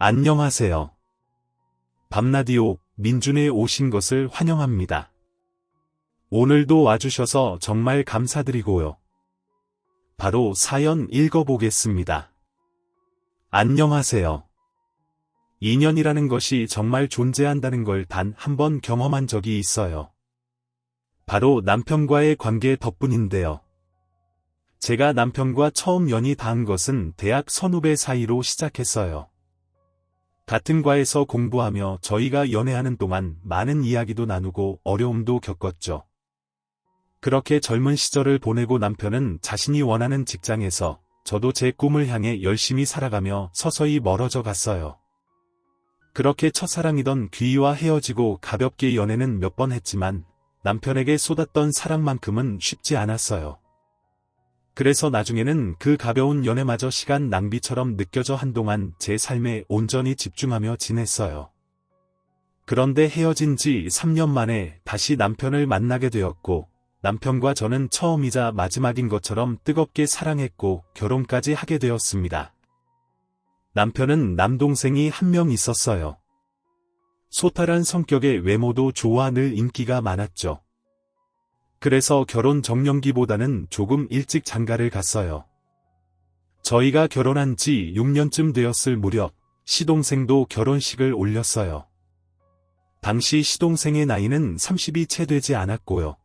안녕하세요. 밤라디오 민준에 오신 것을 환영합니다. 오늘도 와주셔서 정말 감사드리고요. 바로 사연 읽어보겠습니다. 안녕하세요. 인연이라는 것이 정말 존재한다는 걸 단 한 번 경험한 적이 있어요. 바로 남편과의 관계 덕분인데요. 제가 남편과 처음 연이 닿은 것은 대학 선후배 사이로 시작했어요. 같은 과에서 공부하며 저희가 연애하는 동안 많은 이야기도 나누고 어려움도 겪었죠. 그렇게 젊은 시절을 보내고 남편은 자신이 원하는 직장에서, 저도 제 꿈을 향해 열심히 살아가며 서서히 멀어져 갔어요. 그렇게 첫사랑이던 귀희와 헤어지고 가볍게 연애는 몇 번 했지만 남편에게 쏟았던 사랑만큼은 쉽지 않았어요. 그래서 나중에는 그 가벼운 연애마저 시간 낭비처럼 느껴져 한동안 제 삶에 온전히 집중하며 지냈어요. 그런데 헤어진 지 3년 만에 다시 남편을 만나게 되었고, 남편과 저는 처음이자 마지막인 것처럼 뜨겁게 사랑했고 결혼까지 하게 되었습니다. 남편은 남동생이 한 명 있었어요. 소탈한 성격의 외모도 좋아 늘 인기가 많았죠. 그래서 결혼 정년기보다는 조금 일찍 장가를 갔어요. 저희가 결혼한 지 6년쯤 되었을 무렵 시동생도 결혼식을 올렸어요. 당시 시동생의 나이는 30이 채 되지 않았고요.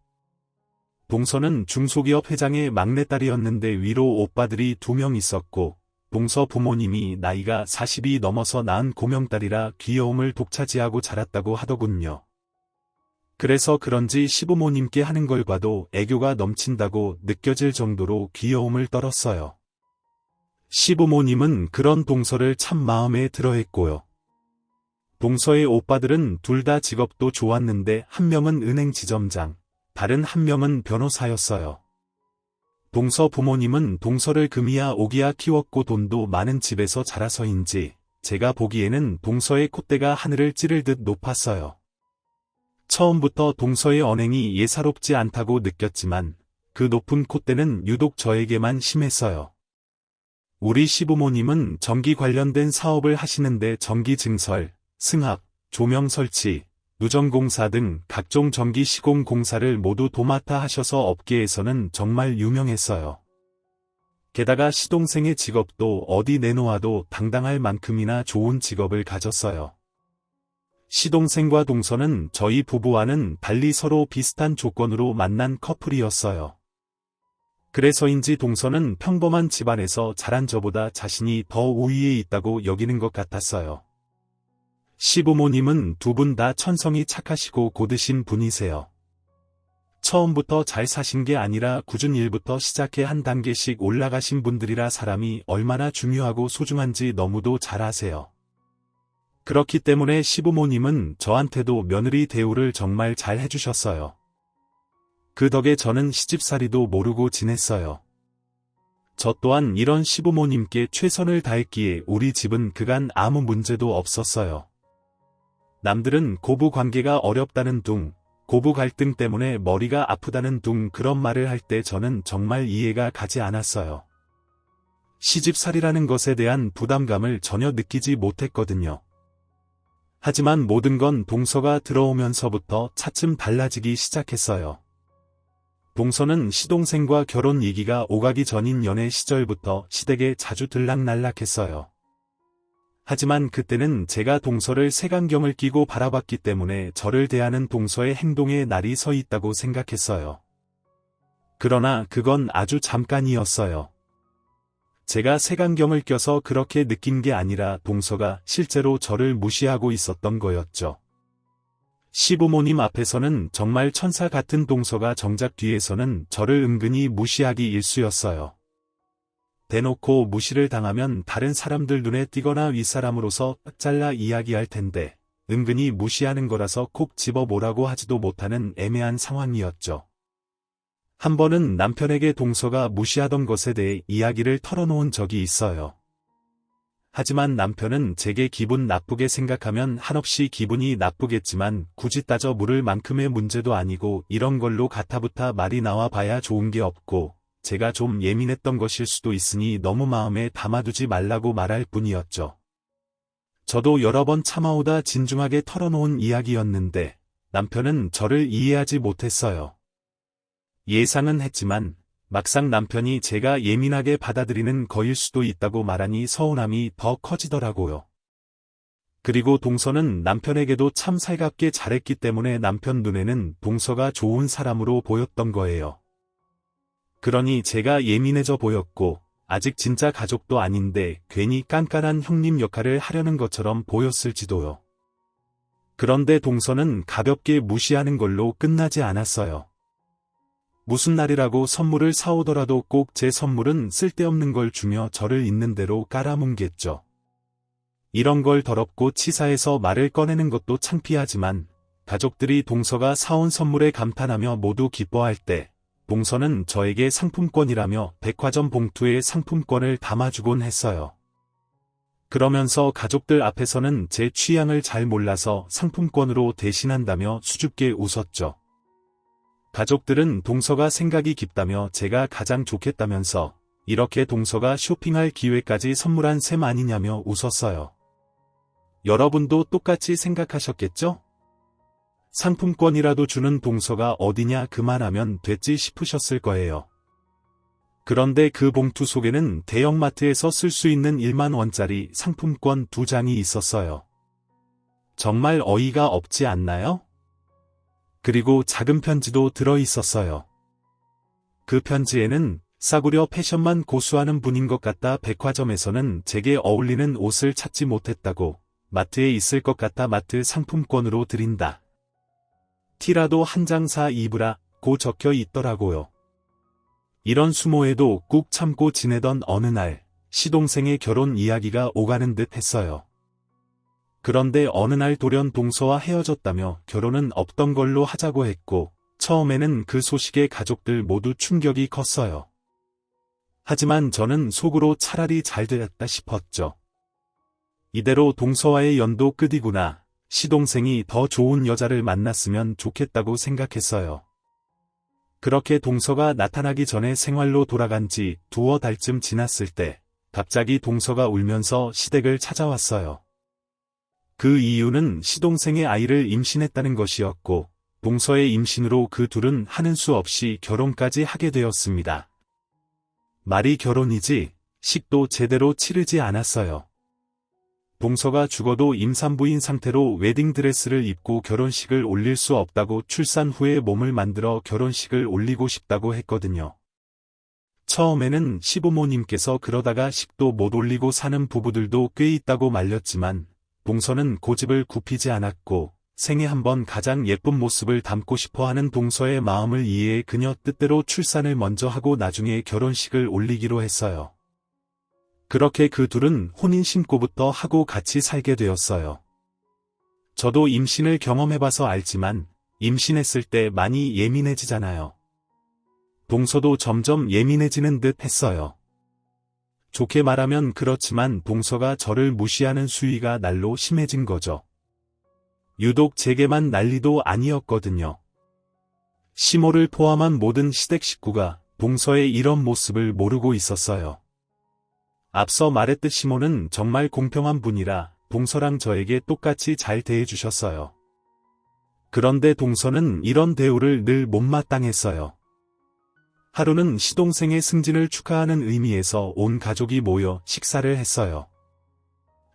동서는 중소기업 회장의 막내딸이었는데 위로 오빠들이 2명 있었고, 동서 부모님이 나이가 40이 넘어서 낳은 고명딸이라 귀여움을 독차지하고 자랐다고 하더군요. 그래서 그런지 시부모님께 하는 걸 봐도 애교가 넘친다고 느껴질 정도로 귀여움을 떨었어요. 시부모님은 그런 동서를 참 마음에 들어했고요. 동서의 오빠들은 둘 다 직업도 좋았는데 한 명은 은행 지점장, 다른 한 명은 변호사였어요. 동서 부모님은 동서를 금이야 오기야 키웠고 돈도 많은 집에서 자라서인지 제가 보기에는 동서의 콧대가 하늘을 찌를 듯 높았어요. 처음부터 동서의 언행이 예사롭지 않다고 느꼈지만 그 높은 콧대는 유독 저에게만 심했어요. 우리 시부모님은 전기 관련된 사업을 하시는데 전기 증설, 승합, 조명 설치, 누전공사 등 각종 전기 시공 공사를 모두 도맡아 하셔서 업계에서는 정말 유명했어요. 게다가 시동생의 직업도 어디 내놓아도 당당할 만큼이나 좋은 직업을 가졌어요. 시동생과 동서는 저희 부부와는 달리 서로 비슷한 조건으로 만난 커플이었어요. 그래서인지 동서는 평범한 집안에서 자란 저보다 자신이 더 우위에 있다고 여기는 것 같았어요. 시부모님은 두 분 다 천성이 착하시고 고드신 분이세요. 처음부터 잘 사신 게 아니라 굳은 일부터 시작해 한 단계씩 올라가신 분들이라 사람이 얼마나 중요하고 소중한지 너무도 잘 아세요. 그렇기 때문에 시부모님은 저한테도 며느리 대우를 정말 잘 해주셨어요. 그 덕에 저는 시집살이도 모르고 지냈어요. 저 또한 이런 시부모님께 최선을 다했기에 우리 집은 그간 아무 문제도 없었어요. 남들은 고부 관계가 어렵다는 둥, 고부 갈등 때문에 머리가 아프다는 둥 그런 말을 할 때 저는 정말 이해가 가지 않았어요. 시집살이라는 것에 대한 부담감을 전혀 느끼지 못했거든요. 하지만 모든 건 동서가 들어오면서부터 차츰 달라지기 시작했어요. 동서는 시동생과 결혼 얘기가 오가기 전인 연애 시절부터 시댁에 자주 들락날락했어요. 하지만 그때는 제가 동서를 색안경을 끼고 바라봤기 때문에 저를 대하는 동서의 행동에 날이 서 있다고 생각했어요. 그러나 그건 아주 잠깐이었어요. 제가 색안경을 껴서 그렇게 느낀 게 아니라 동서가 실제로 저를 무시하고 있었던 거였죠. 시부모님 앞에서는 정말 천사 같은 동서가 정작 뒤에서는 저를 은근히 무시하기 일쑤였어요. 대놓고 무시를 당하면 다른 사람들 눈에 띄거나 윗사람으로서 잘라 이야기할 텐데 은근히 무시하는 거라서 콕 집어 뭐라고 하지도 못하는 애매한 상황이었죠. 한 번은 남편에게 동서가 무시하던 것에 대해 이야기를 털어놓은 적이 있어요. 하지만 남편은 제게 기분 나쁘게 생각하면 한없이 기분이 나쁘겠지만 굳이 따져 물을 만큼의 문제도 아니고 이런 걸로 가타부타 말이 나와 봐야 좋은 게 없고 제가 좀 예민했던 것일 수도 있으니 너무 마음에 담아두지 말라고 말할 뿐이었죠. 저도 여러 번 참아오다 진중하게 털어놓은 이야기였는데 남편은 저를 이해하지 못했어요. 예상은 했지만 막상 남편이 제가 예민하게 받아들이는 거일 수도 있다고 말하니 서운함이 더 커지더라고요. 그리고 동서는 남편에게도 참 살갑게 잘했기 때문에 남편 눈에는 동서가 좋은 사람으로 보였던 거예요. 그러니 제가 예민해져 보였고 아직 진짜 가족도 아닌데 괜히 깐깐한 형님 역할을 하려는 것처럼 보였을지도요. 그런데 동서는 가볍게 무시하는 걸로 끝나지 않았어요. 무슨 날이라고 선물을 사오더라도 꼭 제 선물은 쓸데없는 걸 주며 저를 있는 대로 깔아뭉갰죠. 이런 걸 더럽고 치사해서 말을 꺼내는 것도 창피하지만 가족들이 동서가 사온 선물에 감탄하며 모두 기뻐할 때 동서는 저에게 상품권이라며 백화점 봉투에 상품권을 담아주곤 했어요. 그러면서 가족들 앞에서는 제 취향을 잘 몰라서 상품권으로 대신한다며 수줍게 웃었죠. 가족들은 동서가 생각이 깊다며 제가 가장 좋겠다면서 이렇게 동서가 쇼핑할 기회까지 선물한 셈 아니냐며 웃었어요. 여러분도 똑같이 생각하셨겠죠? 상품권이라도 주는 동서가 어디냐 그만하면 됐지 싶으셨을 거예요. 그런데 그 봉투 속에는 대형마트에서 쓸 수 있는 1만 원짜리 상품권 2장이 있었어요. 정말 어이가 없지 않나요? 그리고 작은 편지도 들어 있었어요. 그 편지에는 싸구려 패션만 고수하는 분인 것 같다. 백화점에서는 제게 어울리는 옷을 찾지 못했다고 마트에 있을 것 같아 마트 상품권으로 드린다. 티라도 한 장 사 입으라 고 적혀 있더라고요. 이런 수모에도 꾹 참고 지내던 어느 날 시동생의 결혼 이야기가 오가는 듯 했어요. 그런데 어느 날 돌연 동서와 헤어졌다며 결혼은 없던 걸로 하자고 했고 처음에는 그 소식에 가족들 모두 충격이 컸어요. 하지만 저는 속으로 차라리 잘 되었다 싶었죠. 이대로 동서와의 연도 끝이구나. 시동생이 더 좋은 여자를 만났으면 좋겠다고 생각했어요. 그렇게 동서가 나타나기 전에 생활로 돌아간 지 2달쯤 지났을 때 갑자기 동서가 울면서 시댁을 찾아왔어요. 그 이유는 시동생의 아이를 임신했다는 것이었고 동서의 임신으로 그 둘은 하는 수 없이 결혼까지 하게 되었습니다. 말이 결혼이지 식도 제대로 치르지 않았어요. 동서가 죽어도 임산부인 상태로 웨딩드레스를 입고 결혼식을 올릴 수 없다고 출산 후에 몸을 만들어 결혼식을 올리고 싶다고 했거든요. 처음에는 시부모님께서 그러다가 식도 못 올리고 사는 부부들도 꽤 있다고 말렸지만 동서는 고집을 굽히지 않았고 생애 한 번 가장 예쁜 모습을 담고 싶어하는 동서의 마음을 이해해 그녀 뜻대로 출산을 먼저 하고 나중에 결혼식을 올리기로 했어요. 그렇게 그 둘은 혼인신고부터 하고 같이 살게 되었어요. 저도 임신을 경험해봐서 알지만 임신했을 때 많이 예민해지잖아요. 동서도 점점 예민해지는 듯 했어요. 좋게 말하면 그렇지만 동서가 저를 무시하는 수위가 날로 심해진 거죠. 유독 제게만 난리도 아니었거든요. 시모를 포함한 모든 시댁 식구가 동서의 이런 모습을 모르고 있었어요. 앞서 말했듯 시모는 정말 공평한 분이라 동서랑 저에게 똑같이 잘 대해주셨어요. 그런데 동서는 이런 대우를 늘 못마땅했어요. 하루는 시동생의 승진을 축하하는 의미에서 온 가족이 모여 식사를 했어요.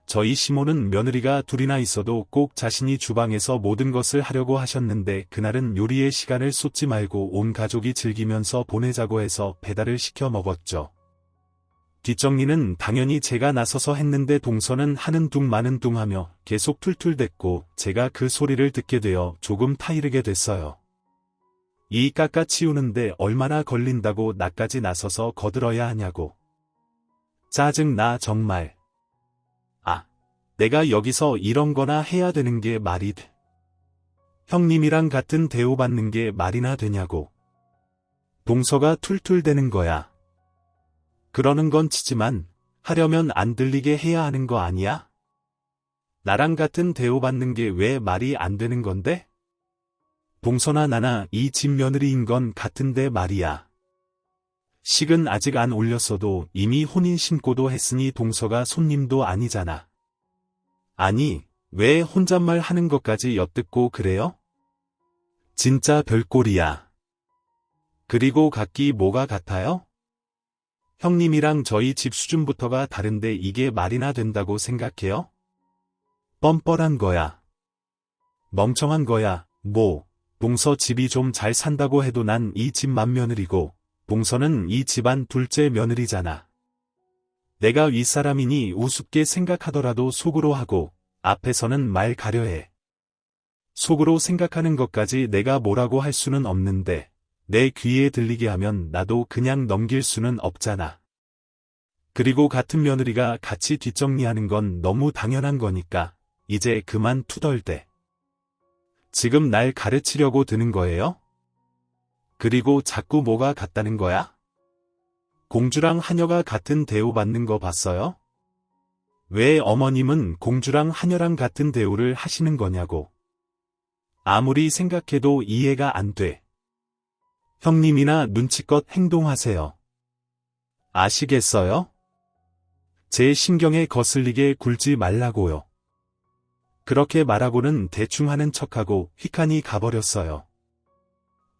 저희 시모는 며느리가 둘이나 있어도 꼭 자신이 주방에서 모든 것을 하려고 하셨는데 그날은 요리에 시간을 쏟지 말고 온 가족이 즐기면서 보내자고 해서 배달을 시켜 먹었죠. 뒷정리는 당연히 제가 나서서 했는데 동서는 하는 둥 마는 둥 하며 계속 툴툴댔고 제가 그 소리를 듣게 되어 조금 타이르게 됐어요. 이 깎아치우는데 얼마나 걸린다고 나까지 나서서 거들어야 하냐고. 짜증나 정말. 아, 내가 여기서 이런 거나 해야 되는 게 말이 돼. 형님이랑 같은 대우받는 게 말이나 되냐고. 동서가 툴툴대는 거야. 그러는 건 치지만 하려면 안 들리게 해야 하는 거 아니야? 나랑 같은 대우받는 게 왜 말이 안 되는 건데? 동서나 나나 이 집 며느리인 건 같은데 말이야. 식은 아직 안 올렸어도 이미 혼인 신고도 했으니 동서가 손님도 아니잖아. 아니, 왜 혼잣말 하는 것까지 엿듣고 그래요? 진짜 별꼴이야. 그리고 각기 뭐가 같아요? 형님이랑 저희 집 수준부터가 다른데 이게 말이나 된다고 생각해요? 뻔뻔한 거야. 멍청한 거야. 뭐, 동서 집이 좀 잘 산다고 해도 난 이 집 맏며느리고, 동서는 이 집안 둘째 며느리잖아. 내가 윗사람이니 우습게 생각하더라도 속으로 하고, 앞에서는 말 가려해. 속으로 생각하는 것까지 내가 뭐라고 할 수는 없는데, 내 귀에 들리게 하면 나도 그냥 넘길 수는 없잖아. 그리고 같은 며느리가 같이 뒷정리하는 건 너무 당연한 거니까, 이제 그만 투덜대. 지금 날 가르치려고 드는 거예요? 그리고 자꾸 뭐가 같다는 거야? 공주랑 하녀가 같은 대우받는 거 봤어요? 왜 어머님은 공주랑 하녀랑 같은 대우를 하시는 거냐고. 아무리 생각해도 이해가 안 돼. 형님이나 눈치껏 행동하세요. 아시겠어요? 제 신경에 거슬리게 굴지 말라고요. 그렇게 말하고는 대충 하는 척하고 휙하니 가버렸어요.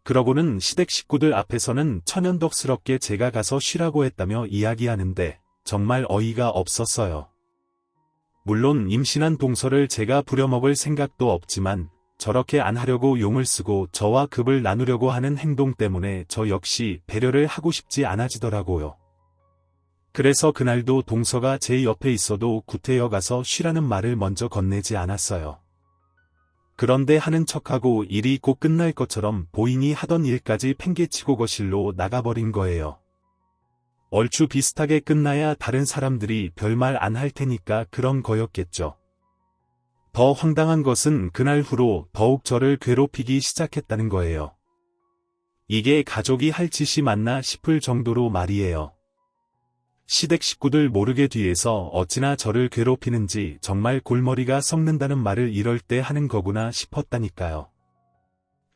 그러고는 시댁 식구들 앞에서는 천연덕스럽게 제가 가서 쉬라고 했다며 이야기하는데 정말 어이가 없었어요. 물론 임신한 동서를 제가 부려먹을 생각도 없지만 저렇게 안 하려고 용을 쓰고 저와 급을 나누려고 하는 행동 때문에 저 역시 배려를 하고 싶지 않아지더라고요. 그래서 그날도 동서가 제 옆에 있어도 구태여 가서 쉬라는 말을 먼저 건네지 않았어요. 그런데 하는 척하고 일이 곧 끝날 것처럼 보인이 하던 일까지 팽개치고 거실로 나가버린 거예요. 얼추 비슷하게 끝나야 다른 사람들이 별말 안 할 테니까 그런 거였겠죠. 더 황당한 것은 그날 후로 더욱 저를 괴롭히기 시작했다는 거예요. 이게 가족이 할 짓이 맞나 싶을 정도로 말이에요. 시댁 식구들 모르게 뒤에서 어찌나 저를 괴롭히는지 정말 골머리가 썩는다는 말을 이럴 때 하는 거구나 싶었다니까요.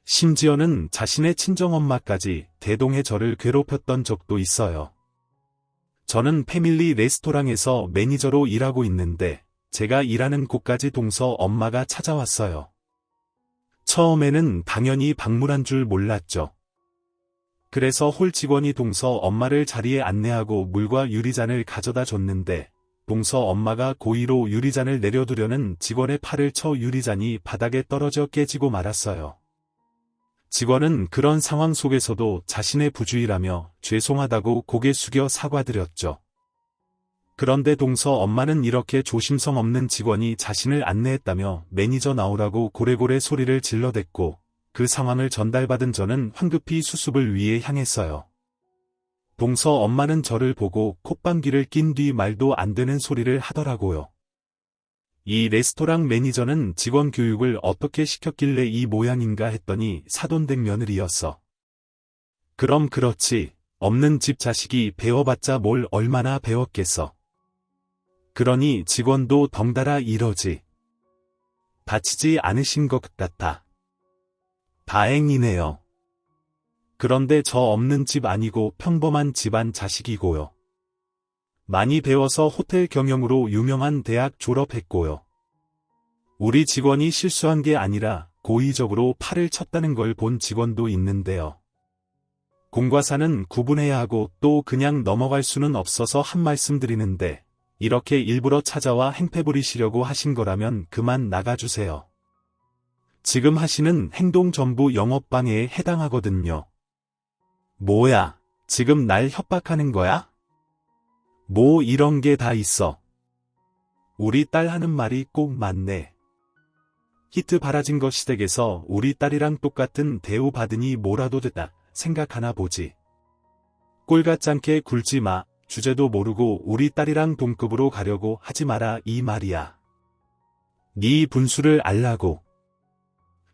심지어는 자신의 친정엄마까지 대동해 저를 괴롭혔던 적도 있어요. 저는 패밀리 레스토랑에서 매니저로 일하고 있는데 제가 일하는 곳까지 동서 엄마가 찾아왔어요. 처음에는 당연히 방문한 줄 몰랐죠. 그래서 홀 직원이 동서 엄마를 자리에 안내하고 물과 유리잔을 가져다 줬는데 동서 엄마가 고의로 유리잔을 내려두려는 직원의 팔을 쳐 유리잔이 바닥에 떨어져 깨지고 말았어요. 직원은 그런 상황 속에서도 자신의 부주의라며 죄송하다고 고개 숙여 사과드렸죠. 그런데 동서 엄마는 이렇게 조심성 없는 직원이 자신을 안내했다며 매니저 나오라고 고래고래 소리를 질러댔고 그 상황을 전달받은 저는 황급히 수습을 위해 향했어요. 동서 엄마는 저를 보고 콧방귀를 낀 뒤 말도 안 되는 소리를 하더라고요. 이 레스토랑 매니저는 직원 교육을 어떻게 시켰길래 이 모양인가 했더니 사돈댁 며느리였어. 그럼 그렇지, 없는 집 자식이 배워봤자 뭘 얼마나 배웠겠어. 그러니 직원도 덩달아 이러지. 다치지 않으신 것 같아. 다행이네요. 그런데 저 없는 집 아니고 평범한 집안 자식이고요. 많이 배워서 호텔 경영으로 유명한 대학 졸업했고요. 우리 직원이 실수한 게 아니라 고의적으로 팔을 쳤다는 걸 본 직원도 있는데요. 공과 사는 구분해야 하고 또 그냥 넘어갈 수는 없어서 한 말씀 드리는데 이렇게 일부러 찾아와 행패 부리시려고 하신 거라면 그만 나가주세요. 지금 하시는 행동 전부 영업방해에 해당하거든요. 뭐야, 지금 날 협박하는 거야? 뭐 이런 게 다 있어. 우리 딸 하는 말이 꼭 맞네. 히트 바라진 거 시댁에서 우리 딸이랑 똑같은 대우 받으니 뭐라도 됐다 생각하나 보지. 꼴같잖게 굴지 마. 주제도 모르고 우리 딸이랑 동급으로 가려고 하지 마라 이 말이야. 네 분수를 알라고.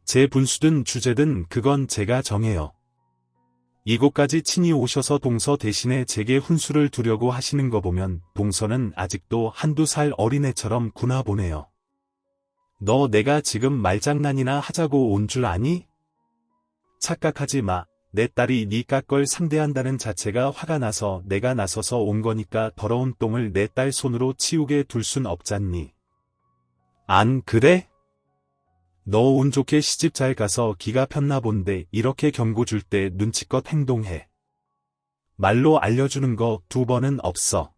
제 분수든 주제든 그건 제가 정해요. 이곳까지 친히 오셔서 동서 대신에 제게 훈수를 두려고 하시는 거 보면 동서는 아직도 한두 살 어린애처럼 구나 보네요. 너 내가 지금 말장난이나 하자고 온 줄 아니? 착각하지 마. 내 딸이 네 깎걸 상대한다는 자체가 화가 나서 내가 나서서 온 거니까 더러운 똥을 내 딸 손으로 치우게 둘 순 없잖니. 안 그래? 너 운 좋게 시집 잘 가서 기가 폈나 본데 이렇게 경고 줄 때 눈치껏 행동해. 말로 알려주는 거 2번은 없어.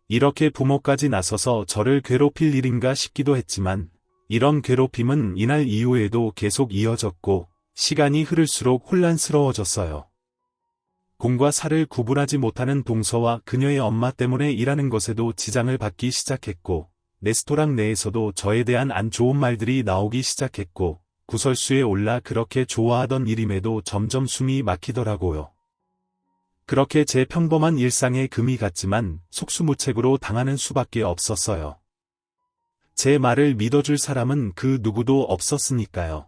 이렇게 부모까지 나서서 저를 괴롭힐 일인가 싶기도 했지만 이런 괴롭힘은 이날 이후에도 계속 이어졌고 시간이 흐를수록 혼란스러워졌어요. 공과 사를 구분하지 못하는 동서와 그녀의 엄마 때문에 일하는 것에도 지장을 받기 시작했고 레스토랑 내에서도 저에 대한 안 좋은 말들이 나오기 시작했고 구설수에 올라 그렇게 좋아하던 일임에도 점점 숨이 막히더라고요. 그렇게 제 평범한 일상에 금이 갔지만 속수무책으로 당하는 수밖에 없었어요. 제 말을 믿어줄 사람은 그 누구도 없었으니까요.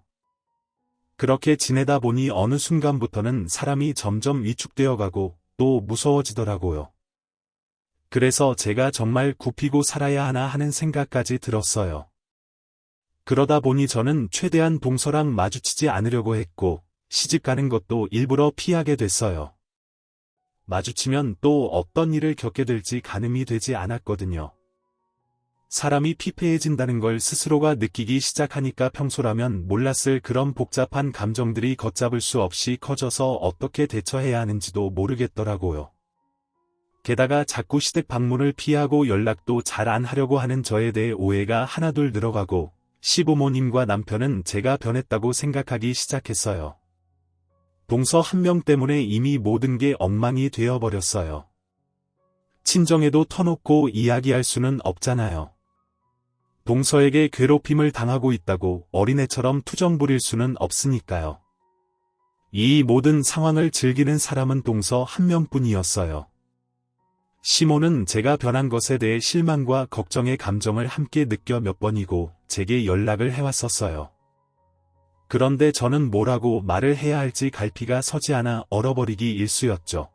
그렇게 지내다 보니 어느 순간부터는 사람이 점점 위축되어 가고 또 무서워지더라고요. 그래서 제가 정말 굽히고 살아야 하나 하는 생각까지 들었어요. 그러다 보니 저는 최대한 동서랑 마주치지 않으려고 했고 시집 가는 것도 일부러 피하게 됐어요. 마주치면 또 어떤 일을 겪게 될지 가늠이 되지 않았거든요. 사람이 피폐해진다는 걸 스스로가 느끼기 시작하니까 평소라면 몰랐을 그런 복잡한 감정들이 걷잡을 수 없이 커져서 어떻게 대처해야 하는지도 모르겠더라고요. 게다가 자꾸 시댁 방문을 피하고 연락도 잘 안 하려고 하는 저에 대해 오해가 하나둘 늘어가고 시부모님과 남편은 제가 변했다고 생각하기 시작했어요. 동서 한 명 때문에 이미 모든 게 엉망이 되어버렸어요. 친정에도 터놓고 이야기할 수는 없잖아요. 동서에게 괴롭힘을 당하고 있다고 어린애처럼 투정 부릴 수는 없으니까요. 이 모든 상황을 즐기는 사람은 동서 한 명뿐이었어요. 시모는 제가 변한 것에 대해 실망과 걱정의 감정을 함께 느껴 몇 번이고 제게 연락을 해왔었어요. 그런데 저는 뭐라고 말을 해야 할지 갈피가 서지 않아 얼어버리기 일쑤였죠.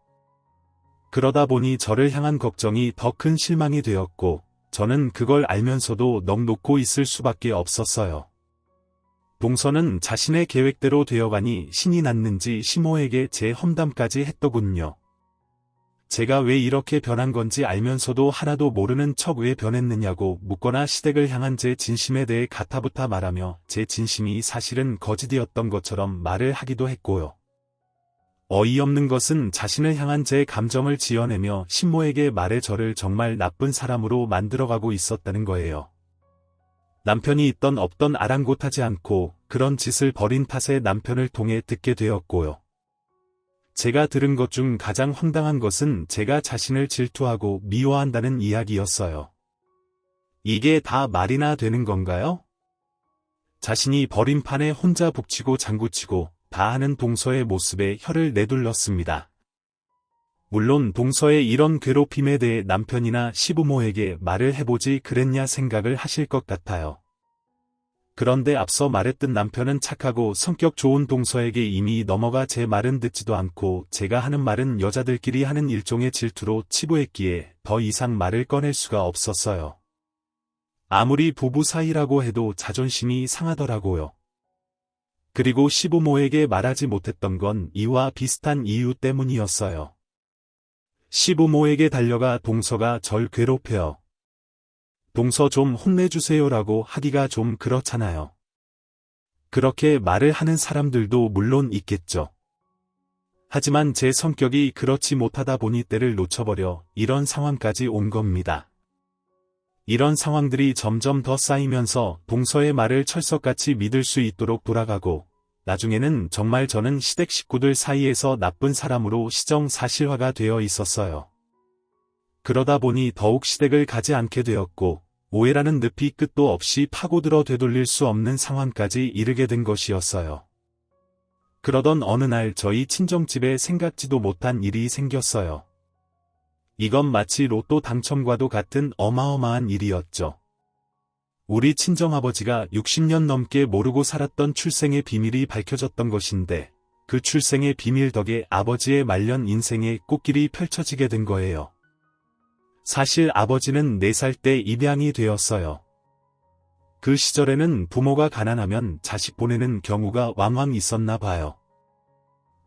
그러다 보니 저를 향한 걱정이 더 큰 실망이 되었고 저는 그걸 알면서도 넋 놓고 있을 수밖에 없었어요. 동서는 자신의 계획대로 되어가니 신이 났는지 시모에게 제 험담까지 했더군요. 제가 왜 이렇게 변한 건지 알면서도 하나도 모르는 척 왜 변했느냐고 묻거나 시댁을 향한 제 진심에 대해 가타부타 말하며 제 진심이 사실은 거짓이었던 것처럼 말을 하기도 했고요. 어이없는 것은 자신을 향한 제 감정을 지어내며 신모에게 말해 저를 정말 나쁜 사람으로 만들어가고 있었다는 거예요. 남편이 있던 없던 아랑곳하지 않고 그런 짓을 벌인 탓에 남편을 통해 듣게 되었고요. 제가 들은 것 중 가장 황당한 것은 제가 자신을 질투하고 미워한다는 이야기였어요. 이게 다 말이나 되는 건가요? 자신이 버린 판에 혼자 북치고 장구치고 다 하는 동서의 모습에 혀를 내둘렀습니다. 물론 동서의 이런 괴롭힘에 대해 남편이나 시부모에게 말을 해보지 그랬냐 생각을 하실 것 같아요. 그런데 앞서 말했듯 남편은 착하고 성격 좋은 동서에게 이미 넘어가 제 말은 듣지도 않고 제가 하는 말은 여자들끼리 하는 일종의 질투로 치부했기에 더 이상 말을 꺼낼 수가 없었어요. 아무리 부부 사이라고 해도 자존심이 상하더라고요. 그리고 시부모에게 말하지 못했던 건 이와 비슷한 이유 때문이었어요. 시부모에게 달려가 동서가 절 괴롭혀요. 동서 좀 혼내주세요라고 하기가 좀 그렇잖아요. 그렇게 말을 하는 사람들도 물론 있겠죠. 하지만 제 성격이 그렇지 못하다 보니 때를 놓쳐버려 이런 상황까지 온 겁니다. 이런 상황들이 점점 더 쌓이면서 동서의 말을 철석같이 믿을 수 있도록 돌아가고 나중에는 정말 저는 시댁 식구들 사이에서 나쁜 사람으로 시정사실화가 되어 있었어요. 그러다 보니 더욱 시댁을 가지 않게 되었고 오해라는 늪이 끝도 없이 파고들어 되돌릴 수 없는 상황까지 이르게 된 것이었어요. 그러던 어느 날 저희 친정집에 생각지도 못한 일이 생겼어요. 이건 마치 로또 당첨과도 같은 어마어마한 일이었죠. 우리 친정아버지가 60년 넘게 모르고 살았던 출생의 비밀이 밝혀졌던 것인데 그 출생의 비밀 덕에 아버지의 말년 인생의 꽃길이 펼쳐지게 된 거예요. 사실 아버지는 4살 때 입양이 되었어요. 그 시절에는 부모가 가난하면 자식 보내는 경우가 왕왕 있었나 봐요.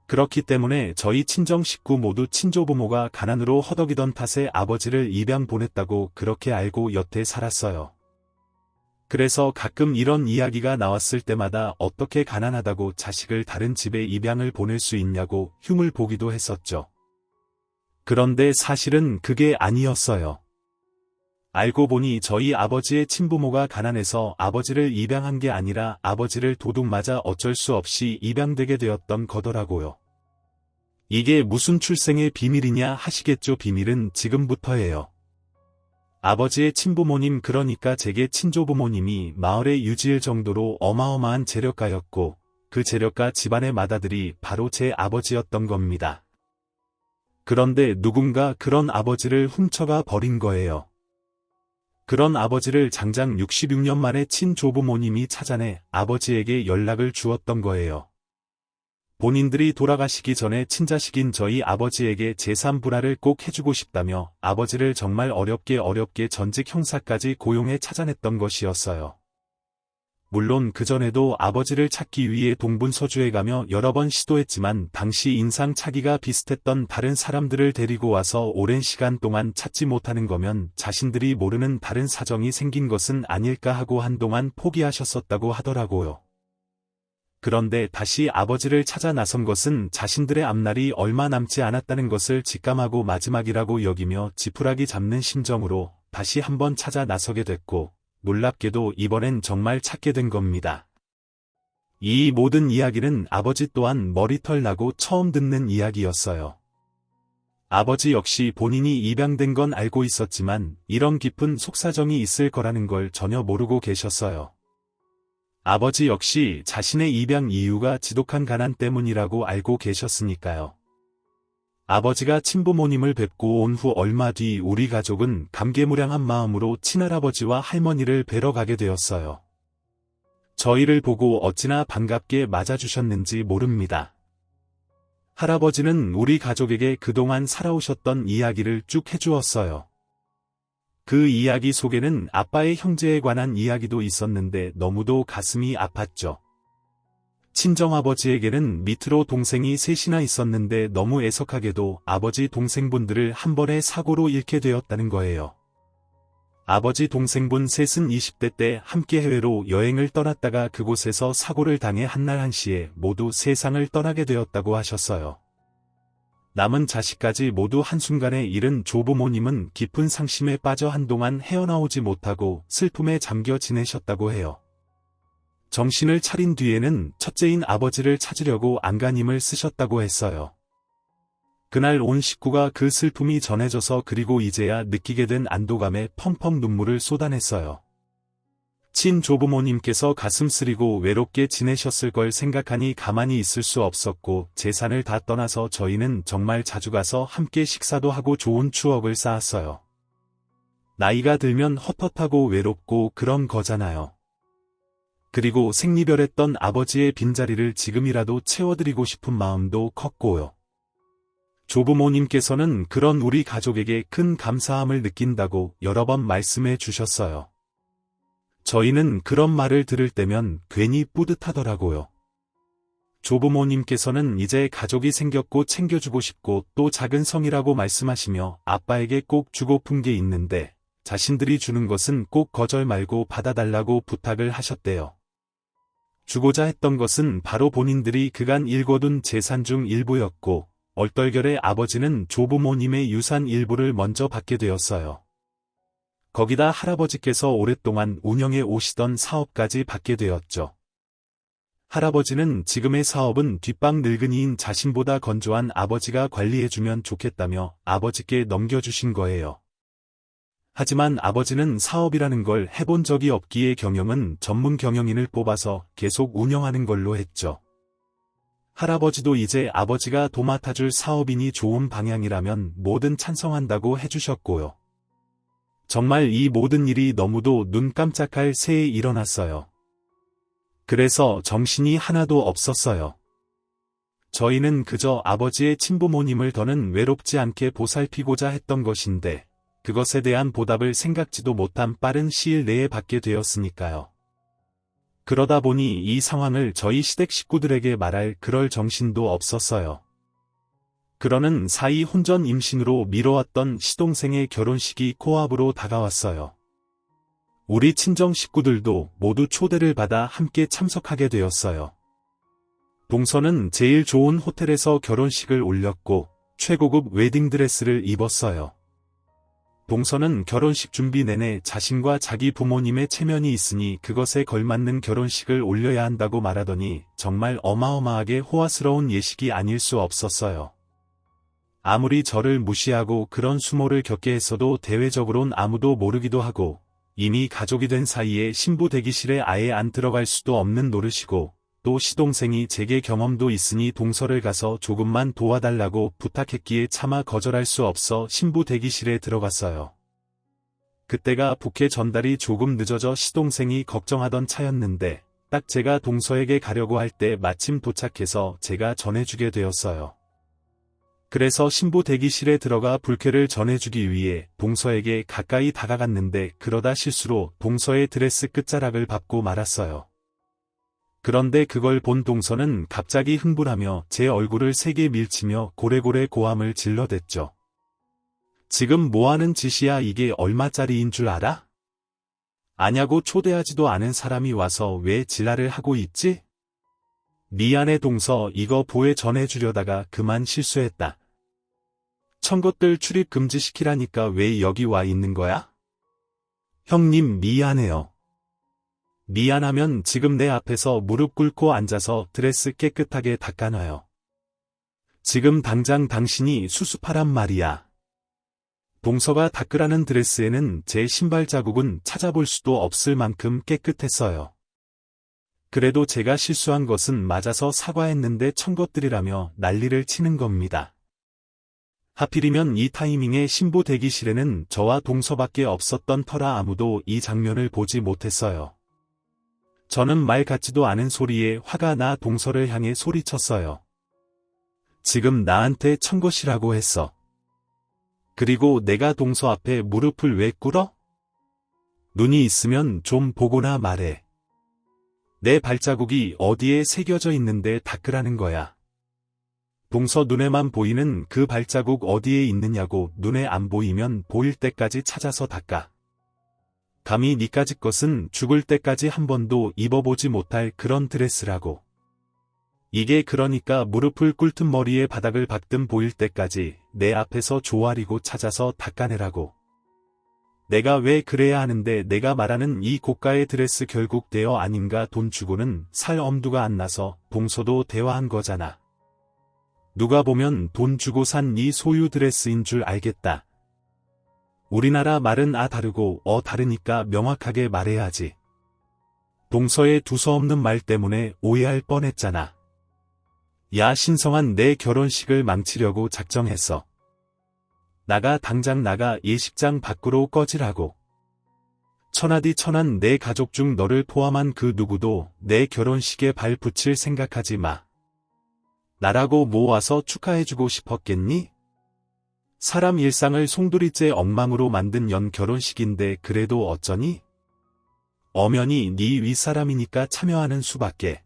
그렇기 때문에 저희 친정 식구 모두 친조부모가 가난으로 허덕이던 탓에 아버지를 입양 보냈다고 그렇게 알고 여태 살았어요. 그래서 가끔 이런 이야기가 나왔을 때마다 어떻게 가난하다고 자식을 다른 집에 입양을 보낼 수 있냐고 흉을 보기도 했었죠. 그런데 사실은 그게 아니었어요. 알고 보니 저희 아버지의 친부모가 가난해서 아버지를 입양한 게 아니라 아버지를 도둑 맞아 어쩔 수 없이 입양되게 되었던 거더라고요. 이게 무슨 출생의 비밀이냐 하시겠죠. 비밀은 지금부터예요. 아버지의 친부모님, 그러니까 제게 친조부모님이 마을의 유지일 정도로 어마어마한 재력가였고, 그 재력가 집안의 맏아들이 바로 제 아버지였던 겁니다. 그런데 누군가 그런 아버지를 훔쳐가 버린 거예요. 그런 아버지를 장장 66년 만에 친조부모님이 찾아내 아버지에게 연락을 주었던 거예요. 본인들이 돌아가시기 전에 친자식인 저희 아버지에게 재산 분할을 꼭 해주고 싶다며 아버지를 정말 어렵게 전직 형사까지 고용해 찾아냈던 것이었어요. 물론 그전에도 아버지를 찾기 위해 동분서주에 가며 여러 번 시도했지만 당시 인상착의가 비슷했던 다른 사람들을 데리고 와서 오랜 시간 동안 찾지 못하는 거면 자신들이 모르는 다른 사정이 생긴 것은 아닐까 하고 한동안 포기하셨었다고 하더라고요. 그런데 다시 아버지를 찾아 나선 것은 자신들의 앞날이 얼마 남지 않았다는 것을 직감하고 마지막이라고 여기며 지푸라기 잡는 심정으로 다시 한번 찾아 나서게 됐고, 놀랍게도 이번엔 정말 찾게 된 겁니다. 이 모든 이야기는 아버지 또한 머리털 나고 처음 듣는 이야기였어요. 아버지 역시 본인이 입양된 건 알고 있었지만 이런 깊은 속사정이 있을 거라는 걸 전혀 모르고 계셨어요. 아버지 역시 자신의 입양 이유가 지독한 가난 때문이라고 알고 계셨으니까요. 아버지가 친부모님을 뵙고 온 후 얼마 뒤 우리 가족은 감개무량한 마음으로 친할아버지와 할머니를 뵈러 가게 되었어요. 저희를 보고 어찌나 반갑게 맞아주셨는지 모릅니다. 할아버지는 우리 가족에게 그동안 살아오셨던 이야기를 쭉 해주었어요. 그 이야기 속에는 아빠의 형제에 관한 이야기도 있었는데 너무도 가슴이 아팠죠. 친정아버지에게는 밑으로 동생이 셋이나 있었는데 너무 애석하게도 아버지 동생분들을 한 번에 사고로 잃게 되었다는 거예요. 아버지 동생분 셋은 20대 때 함께 해외로 여행을 떠났다가 그곳에서 사고를 당해 한날 한시에 모두 세상을 떠나게 되었다고 하셨어요. 남은 자식까지 모두 한순간에 잃은 조부모님은 깊은 상심에 빠져 한동안 헤어나오지 못하고 슬픔에 잠겨 지내셨다고 해요. 정신을 차린 뒤에는 첫째인 아버지를 찾으려고 안간힘을 쓰셨다고 했어요. 그날 온 식구가 그 슬픔이 전해져서 그리고 이제야 느끼게 된 안도감에 펑펑 눈물을 쏟아냈어요. 친조부모님께서 가슴 쓰리고 외롭게 지내셨을 걸 생각하니 가만히 있을 수 없었고 재산을 다 떠나서 저희는 정말 자주 가서 함께 식사도 하고 좋은 추억을 쌓았어요. 나이가 들면 헛헛하고 외롭고 그런 거잖아요. 그리고 생리별했던 아버지의 빈자리를 지금이라도 채워드리고 싶은 마음도 컸고요. 조부모님께서는 그런 우리 가족에게 큰 감사함을 느낀다고 여러 번 말씀해 주셨어요. 저희는 그런 말을 들을 때면 괜히 뿌듯하더라고요. 조부모님께서는 이제 가족이 생겼고 챙겨주고 싶고 또 작은 성이라고 말씀하시며 아빠에게 꼭 주고픈 게 있는데 자신들이 주는 것은 꼭 거절 말고 받아달라고 부탁을 하셨대요. 주고자 했던 것은 바로 본인들이 그간 일궈둔 재산 중 일부였고 얼떨결에 아버지는 조부모님의 유산 일부를 먼저 받게 되었어요. 거기다 할아버지께서 오랫동안 운영해 오시던 사업까지 받게 되었죠. 할아버지는 지금의 사업은 뒷방 늙은이인 자신보다 건조한 아버지가 관리해주면 좋겠다며 아버지께 넘겨주신 거예요. 하지만 아버지는 사업이라는 걸 해본 적이 없기에 경영은 전문 경영인을 뽑아서 계속 운영하는 걸로 했죠. 할아버지도 이제 아버지가 도맡아줄 사업이니 좋은 방향이라면 뭐든 찬성한다고 해주셨고요. 정말 이 모든 일이 너무도 눈 깜짝할 새에 일어났어요. 그래서 정신이 하나도 없었어요. 저희는 그저 아버지의 친부모님을 더는 외롭지 않게 보살피고자 했던 것인데 그것에 대한 보답을 생각지도 못한 빠른 시일 내에 받게 되었으니까요. 그러다 보니 이 상황을 저희 시댁 식구들에게 말할 그럴 정신도 없었어요. 그러는 사이 혼전 임신으로 미뤄왔던 시동생의 결혼식이 코앞으로 다가왔어요. 우리 친정 식구들도 모두 초대를 받아 함께 참석하게 되었어요. 동서는 제일 좋은 호텔에서 결혼식을 올렸고 최고급 웨딩드레스를 입었어요. 동서는 결혼식 준비 내내 자신과 자기 부모님의 체면이 있으니 그것에 걸맞는 결혼식을 올려야 한다고 말하더니 정말 어마어마하게 호화스러운 예식이 아닐 수 없었어요. 아무리 저를 무시하고 그런 수모를 겪게 했어도 대외적으론 아무도 모르기도 하고 이미 가족이 된 사이에 신부 대기실에 아예 안 들어갈 수도 없는 노릇이고 또 시동생이 제게 경험도 있으니 동서를 가서 조금만 도와달라고 부탁했기에 차마 거절할 수 없어 신부 대기실에 들어갔어요. 그때가 부케 전달이 조금 늦어져 시동생이 걱정하던 차였는데 딱 제가 동서에게 가려고 할 때 마침 도착해서 제가 전해주게 되었어요. 그래서 신부 대기실에 들어가 불쾌를 전해주기 위해 동서에게 가까이 다가갔는데 그러다 실수로 동서의 드레스 끝자락을 밟고 말았어요. 그런데 그걸 본 동서는 갑자기 흥분하며 제 얼굴을 세게 밀치며 고래고래 고함을 질러댔죠. 지금 뭐하는 짓이야? 이게 얼마짜리인 줄 알아? 아냐고 초대하지도 않은 사람이 와서 왜 지랄을 하고 있지? 미안해 동서, 이거 보혜 전해주려다가 그만 실수했다. 천것들 출입 금지시키라니까 왜 여기 와 있는 거야? 형님 미안해요. 미안하면 지금 내 앞에서 무릎 꿇고 앉아서 드레스 깨끗하게 닦아놔요. 지금 당장 당신이 수습하란 말이야. 동서가 닦으라는 드레스에는 제 신발 자국은 찾아볼 수도 없을 만큼 깨끗했어요. 그래도 제가 실수한 것은 맞아서 사과했는데 천것들이라며 난리를 치는 겁니다. 하필이면 이 타이밍에 신부 대기실에는 저와 동서밖에 없었던 터라 아무도 이 장면을 보지 못했어요. 저는 말 같지도 않은 소리에 화가 나 동서를 향해 소리쳤어요. 지금 나한테 천것이라고 했어. 그리고 내가 동서 앞에 무릎을 왜 꿇어? 눈이 있으면 좀 보고나 말해. 내 발자국이 어디에 새겨져 있는데 닦으라는 거야. 동서 눈에만 보이는 그 발자국 어디에 있느냐고. 눈에 안 보이면 보일 때까지 찾아서 닦아. 감히 니까짓 것은 죽을 때까지 한 번도 입어보지 못할 그런 드레스라고. 이게 그러니까 무릎을 꿇든 머리에 바닥을 박든 보일 때까지 내 앞에서 조아리고 찾아서 닦아내라고. 내가 왜 그래야 하는데 내가 말하는 이 고가의 드레스 결국 대여 아닌가. 돈 주고는 살 엄두가 안 나서 동서도 대화한 거잖아. 누가 보면 돈 주고 산 네 소유 드레스인 줄 알겠다. 우리나라 말은 다르고 다르니까 명확하게 말해야지. 동서의 두서없는 말 때문에 오해할 뻔했잖아. 야 신성한, 내 결혼식을 망치려고 작정했어. 나가, 당장 나가. 예식장 밖으로 꺼지라고. 천하디 천한 내 가족 중 너를 포함한 그 누구도 내 결혼식에 발 붙일 생각하지 마. 나라고 모아서 축하해주고 싶었겠니? 사람 일상을 송두리째 엉망으로 만든 연 결혼식인데 그래도 어쩌니? 엄연히 네 윗사람이니까 참여하는 수밖에.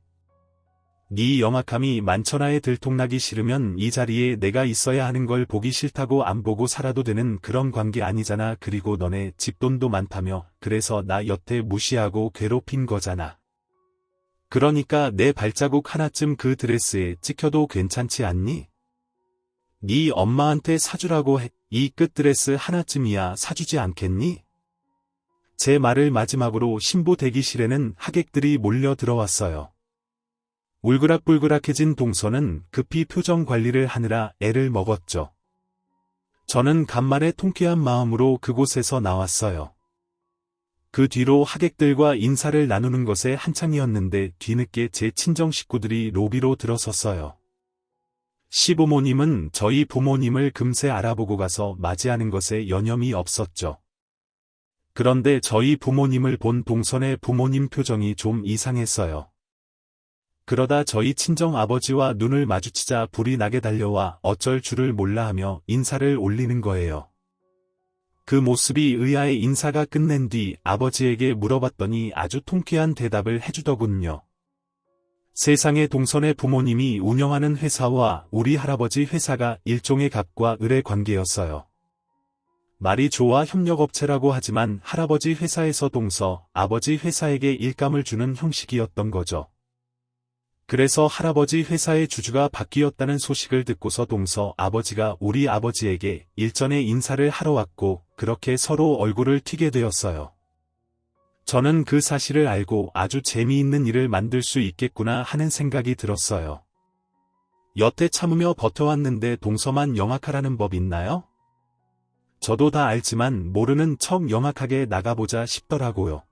네 영악함이 만천하에 들통나기 싫으면 이 자리에 내가 있어야 하는 걸 보기 싫다고 안 보고 살아도 되는 그런 관계 아니잖아. 그리고 너네 집돈도 많다며 그래서 나 여태 무시하고 괴롭힌 거잖아. 그러니까 내 발자국 하나쯤 그 드레스에 찍혀도 괜찮지 않니? 네 엄마한테 사주라고 해. 이 끝드레스 하나쯤이야 사주지 않겠니? 제 말을 마지막으로 신부 대기실에는 하객들이 몰려 들어왔어요. 울그락불그락해진 동서는 급히 표정 관리를 하느라 애를 먹었죠. 저는 간만에 통쾌한 마음으로 그곳에서 나왔어요. 그 뒤로 하객들과 인사를 나누는 것에 한창이었는데 뒤늦게 제 친정 식구들이 로비로 들어섰어요. 시부모님은 저희 부모님을 금세 알아보고 가서 맞이하는 것에 여념이 없었죠. 그런데 저희 부모님을 본 동선의 부모님 표정이 좀 이상했어요. 그러다 저희 친정 아버지와 눈을 마주치자 불이 나게 달려와 어쩔 줄을 몰라 하며 인사를 올리는 거예요. 그 모습이 의아해 인사가 끝낸 뒤 아버지에게 물어봤더니 아주 통쾌한 대답을 해주더군요. 세상에, 동선의 부모님이 운영하는 회사와 우리 할아버지 회사가 일종의 갑과 을의 관계였어요. 말이 좋아 협력업체라고 하지만 할아버지 회사에서 동서, 아버지 회사에게 일감을 주는 형식이었던 거죠. 그래서 할아버지 회사의 주주가 바뀌었다는 소식을 듣고서 동서 아버지가 우리 아버지에게 일전에 인사를 하러 왔고 그렇게 서로 얼굴을 튀게 되었어요. 저는 그 사실을 알고 아주 재미있는 일을 만들 수 있겠구나 하는 생각이 들었어요. 여태 참으며 버텨왔는데 동서만 영악하라는 법 있나요? 저도 다 알지만 모르는 척 영악하게 나가보자 싶더라고요.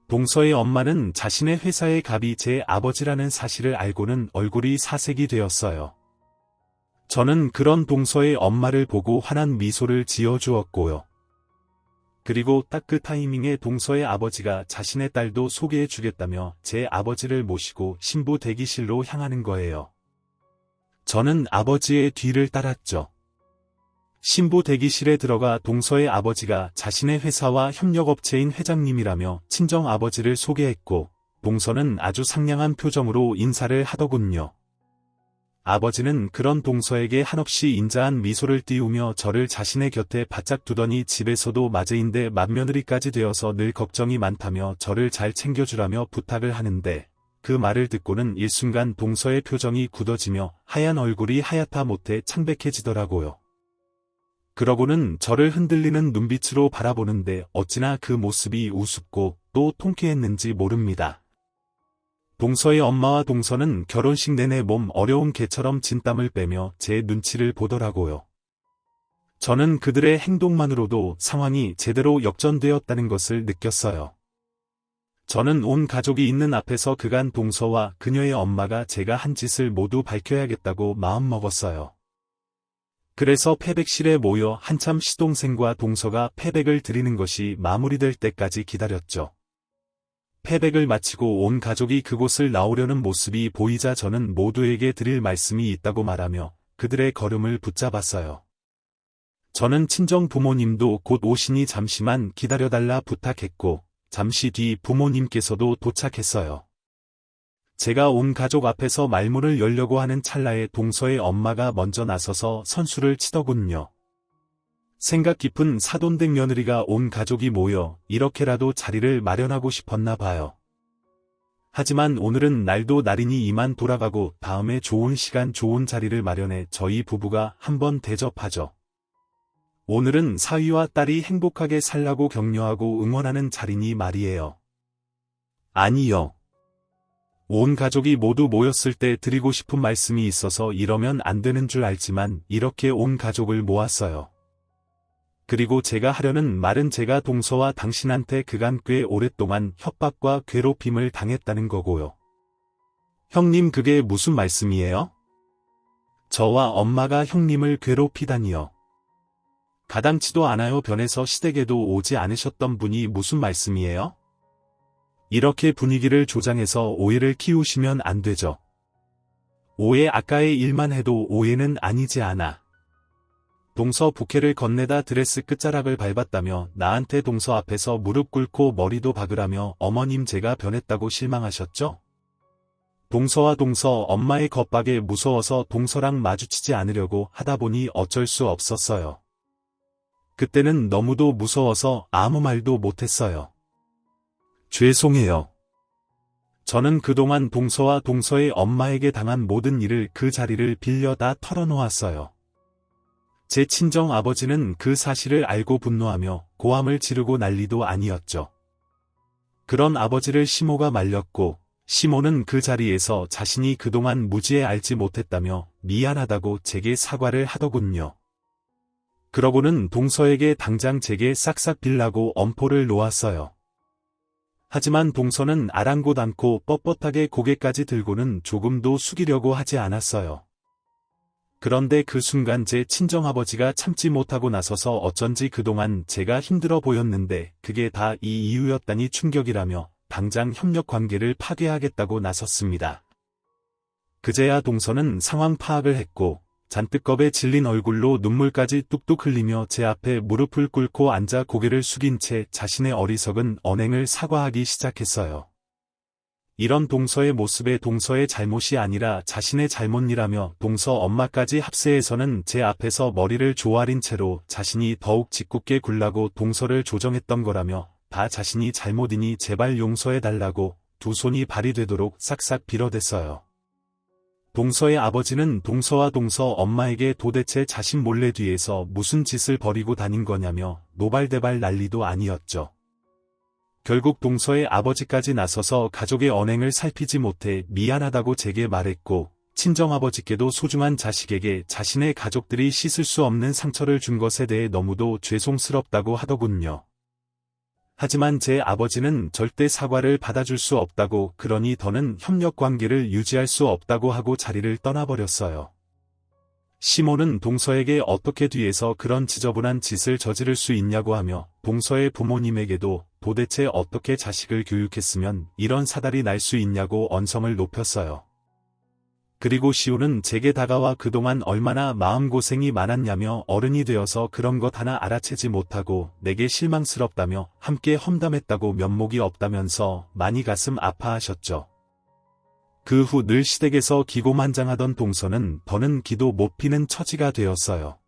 동서의 엄마는 자신의 회사의 갑이 제 아버지라는 사실을 알고는 얼굴이 사색이 되었어요. 저는 그런 동서의 엄마를 보고 환한 미소를 지어주었고요. 그리고 딱 그 타이밍에 동서의 아버지가 자신의 딸도 소개해 주겠다며 제 아버지를 모시고 신부 대기실로 향하는 거예요. 저는 아버지의 뒤를 따랐죠. 신부 대기실에 들어가 동서의 아버지가 자신의 회사와 협력업체인 회장님이라며 친정 아버지를 소개했고 동서는 아주 상냥한 표정으로 인사를 하더군요. 아버지는 그런 동서에게 한없이 인자한 미소를 띄우며 저를 자신의 곁에 바짝 두더니 집에서도 맞이인데 맏며느리까지 되어서 늘 걱정이 많다며 저를 잘 챙겨주라며 부탁을 하는데 그 말을 듣고는 일순간 동서의 표정이 굳어지며 하얀 얼굴이 하얗다 못해 창백해지더라고요. 그러고는 저를 흔들리는 눈빛으로 바라보는데 어찌나 그 모습이 우습고 또 통쾌했는지 모릅니다. 동서의 엄마와 동서는 결혼식 내내 몸 어려운 개처럼 진땀을 빼며 제 눈치를 보더라고요. 저는 그들의 행동만으로도 상황이 제대로 역전되었다는 것을 느꼈어요. 저는 온 가족이 있는 앞에서 그간 동서와 그녀의 엄마가 제가 한 짓을 모두 밝혀야겠다고 마음먹었어요. 그래서 패백실에 모여 한참 시동생과 동서가 패백을 드리는 것이 마무리될 때까지 기다렸죠. 패백을 마치고 온 가족이 그곳을 나오려는 모습이 보이자 저는 모두에게 드릴 말씀이 있다고 말하며 그들의 걸음을 붙잡았어요. 저는 친정 부모님도 곧 오시니 잠시만 기다려달라 부탁했고 잠시 뒤 부모님께서도 도착했어요. 제가 온 가족 앞에서 말문을 열려고 하는 찰나에 동서의 엄마가 먼저 나서서 선수를 치더군요. 생각 깊은 사돈댁 며느리가 온 가족이 모여 이렇게라도 자리를 마련하고 싶었나 봐요. 하지만 오늘은 날도 날이니 이만 돌아가고 다음에 좋은 시간 좋은 자리를 마련해 저희 부부가 한번 대접하죠. 오늘은 사위와 딸이 행복하게 살라고 격려하고 응원하는 자리니 말이에요. 아니요. 온 가족이 모두 모였을 때 드리고 싶은 말씀이 있어서 이러면 안 되는 줄 알지만 이렇게 온 가족을 모았어요. 그리고 제가 하려는 말은 제가 동서와 당신한테 그간 꽤 오랫동안 협박과 괴롭힘을 당했다는 거고요. 형님 그게 무슨 말씀이에요? 저와 엄마가 형님을 괴롭히다니요. 가당치도 않아요. 변해서 시댁에도 오지 않으셨던 분이 무슨 말씀이에요? 이렇게 분위기를 조장해서 오해를 키우시면 안 되죠. 오해 아까의 일만 해도 오해는 아니지 않아. 동서 부케를 건네다 드레스 끝자락을 밟았다며 나한테 동서 앞에서 무릎 꿇고 머리도 박으라며 어머님 제가 변했다고 실망하셨죠? 동서와 동서 엄마의 겁박에 무서워서 동서랑 마주치지 않으려고 하다 보니 어쩔 수 없었어요. 그때는 너무도 무서워서 아무 말도 못했어요. 죄송해요. 저는 그동안 동서와 동서의 엄마에게 당한 모든 일을 그 자리를 빌려 다 털어놓았어요. 제 친정 아버지는 그 사실을 알고 분노하며 고함을 지르고 난리도 아니었죠. 그런 아버지를 시모가 말렸고 시모는 그 자리에서 자신이 그동안 무지에 알지 못했다며 미안하다고 제게 사과를 하더군요. 그러고는 동서에게 당장 제게 싹싹 빌라고 엄포를 놓았어요. 하지만 동서는 아랑곳 않고 뻣뻣하게 고개까지 들고는 조금도 숙이려고 하지 않았어요. 그런데 그 순간 제 친정아버지가 참지 못하고 나서서 어쩐지 그동안 제가 힘들어 보였는데 그게 다 이 이유였다니 충격이라며 당장 협력관계를 파괴하겠다고 나섰습니다. 그제야 동서는 상황 파악을 했고 잔뜩 겁에 질린 얼굴로 눈물까지 뚝뚝 흘리며 제 앞에 무릎을 꿇고 앉아 고개를 숙인 채 자신의 어리석은 언행을 사과하기 시작했어요. 이런 동서의 모습에 동서의 잘못이 아니라 자신의 잘못이라며 동서 엄마까지 합세해서는 제 앞에서 머리를 조아린 채로 자신이 더욱 짓궂게 굴라고 동서를 조정했던 거라며 다 자신이 잘못이니 제발 용서해달라고 두 손이 발이 되도록 싹싹 빌어댔어요. 동서의 아버지는 동서와 동서 엄마에게 도대체 자신 몰래 뒤에서 무슨 짓을 벌이고 다닌 거냐며 노발대발 난리도 아니었죠. 결국 동서의 아버지까지 나서서 가족의 언행을 살피지 못해 미안하다고 제게 말했고 친정아버지께도 소중한 자식에게 자신의 가족들이 씻을 수 없는 상처를 준 것에 대해 너무도 죄송스럽다고 하더군요. 하지만 제 아버지는 절대 사과를 받아줄 수 없다고 그러니 더는 협력관계를 유지할 수 없다고 하고 자리를 떠나버렸어요. 시모는 동서에게 어떻게 뒤에서 그런 지저분한 짓을 저지를 수 있냐고 하며 동서의 부모님에게도 도대체 어떻게 자식을 교육했으면 이런 사달이 날 수 있냐고 언성을 높였어요. 그리고 시우는 제게 다가와 그동안 얼마나 마음고생이 많았냐며 어른이 되어서 그런 것 하나 알아채지 못하고 내게 실망스럽다며 함께 험담했다고 면목이 없다면서 많이 가슴 아파하셨죠. 그 후 늘 시댁에서 기고만장하던 동서는 더는 기도 못 피는 처지가 되었어요.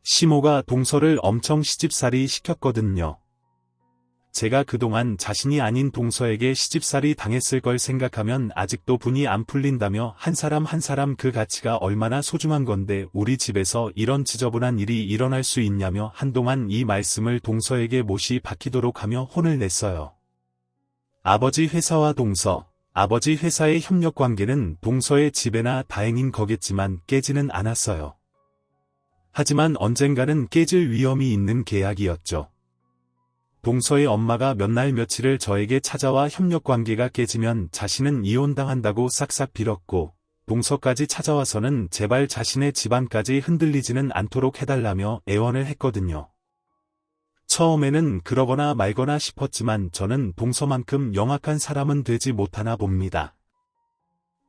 시모가 동서를 엄청 시집살이 시켰거든요. 제가 그동안 자신이 아닌 동서에게 시집살이 당했을 걸 생각하면 아직도 분이 안 풀린다며 한 사람 한 사람 그 가치가 얼마나 소중한 건데 우리 집에서 이런 지저분한 일이 일어날 수 있냐며 한동안 이 말씀을 동서에게 못이 박히도록 하며 혼을 냈어요. 아버지 회사와 동서, 아버지 회사의 협력관계는 동서의 집에나 다행인 거겠지만 깨지는 않았어요. 하지만 언젠가는 깨질 위험이 있는 계약이었죠. 동서의 엄마가 몇 날 며칠을 저에게 찾아와 협력관계가 깨지면 자신은 이혼당한다고 싹싹 빌었고 동서까지 찾아와서는 제발 자신의 집안까지 흔들리지는 않도록 해달라며 애원을 했거든요. 처음에는 그러거나 말거나 싶었지만 저는 동서만큼 영악한 사람은 되지 못하나 봅니다.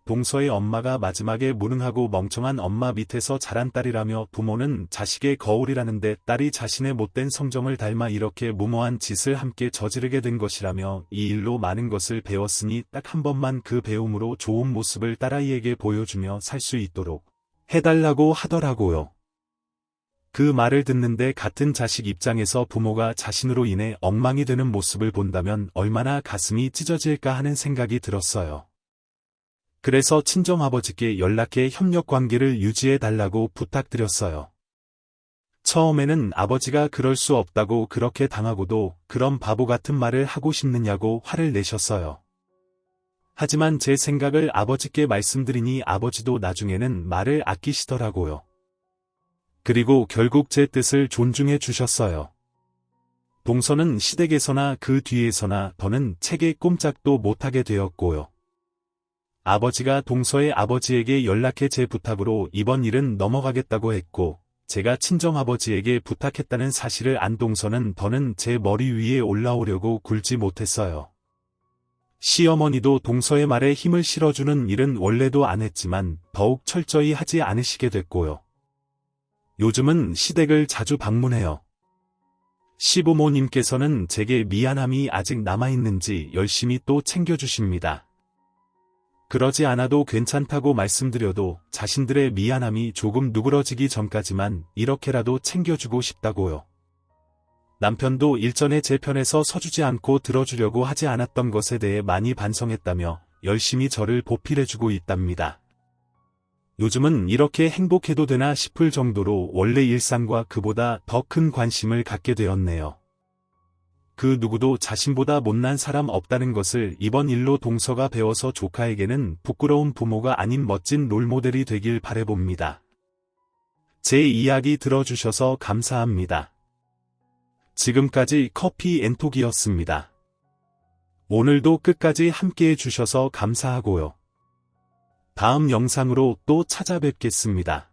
동서의 엄마가 마지막에 무능하고 멍청한 엄마 밑에서 자란 딸이라며 부모는 자식의 거울이라는데 딸이 자신의 못된 성정을 닮아 이렇게 무모한 짓을 함께 저지르게 된 것이라며 이 일로 많은 것을 배웠으니 딱 한 번만 그 배움으로 좋은 모습을 딸아이에게 보여주며 살 수 있도록 해달라고 하더라고요. 그 말을 듣는데 같은 자식 입장에서 부모가 자신으로 인해 엉망이 되는 모습을 본다면 얼마나 가슴이 찢어질까 하는 생각이 들었어요. 그래서 친정아버지께 연락해 협력관계를 유지해달라고 부탁드렸어요. 처음에는 아버지가 그럴 수 없다고 그렇게 당하고도 그런 바보 같은 말을 하고 싶느냐고 화를 내셨어요. 하지만 제 생각을 아버지께 말씀드리니 아버지도 나중에는 말을 아끼시더라고요. 그리고 결국 제 뜻을 존중해 주셨어요. 동서는 시댁에서나 그 뒤에서나 더는 책에 꼼짝도 못하게 되었고요. 아버지가 동서의 아버지에게 연락해 제 부탁으로 이번 일은 넘어가겠다고 했고 제가 친정아버지에게 부탁했다는 사실을 안 동서는 더는 제 머리 위에 올라오려고 굴지 못했어요. 시어머니도 동서의 말에 힘을 실어주는 일은 원래도 안 했지만 더욱 철저히 하지 않으시게 됐고요. 요즘은 시댁을 자주 방문해요. 시부모님께서는 제게 미안함이 아직 남아있는지 열심히 또 챙겨주십니다. 그러지 않아도 괜찮다고 말씀드려도 자신들의 미안함이 조금 누그러지기 전까지만 이렇게라도 챙겨주고 싶다고요. 남편도 일전에 제 편에서 서주지 않고 들어주려고 하지 않았던 것에 대해 많이 반성했다며 열심히 저를 보필해주고 있답니다. 요즘은 이렇게 행복해도 되나 싶을 정도로 원래 일상과 그보다 더 큰 관심을 갖게 되었네요. 그 누구도 자신보다 못난 사람 없다는 것을 이번 일로 동서가 배워서 조카에게는 부끄러운 부모가 아닌 멋진 롤모델이 되길 바라봅니다. 제 이야기 들어주셔서 감사합니다. 지금까지 커피 앤톡이었습니다. 오늘도 끝까지 함께해 주셔서 감사하고요. 다음 영상으로 또 찾아뵙겠습니다.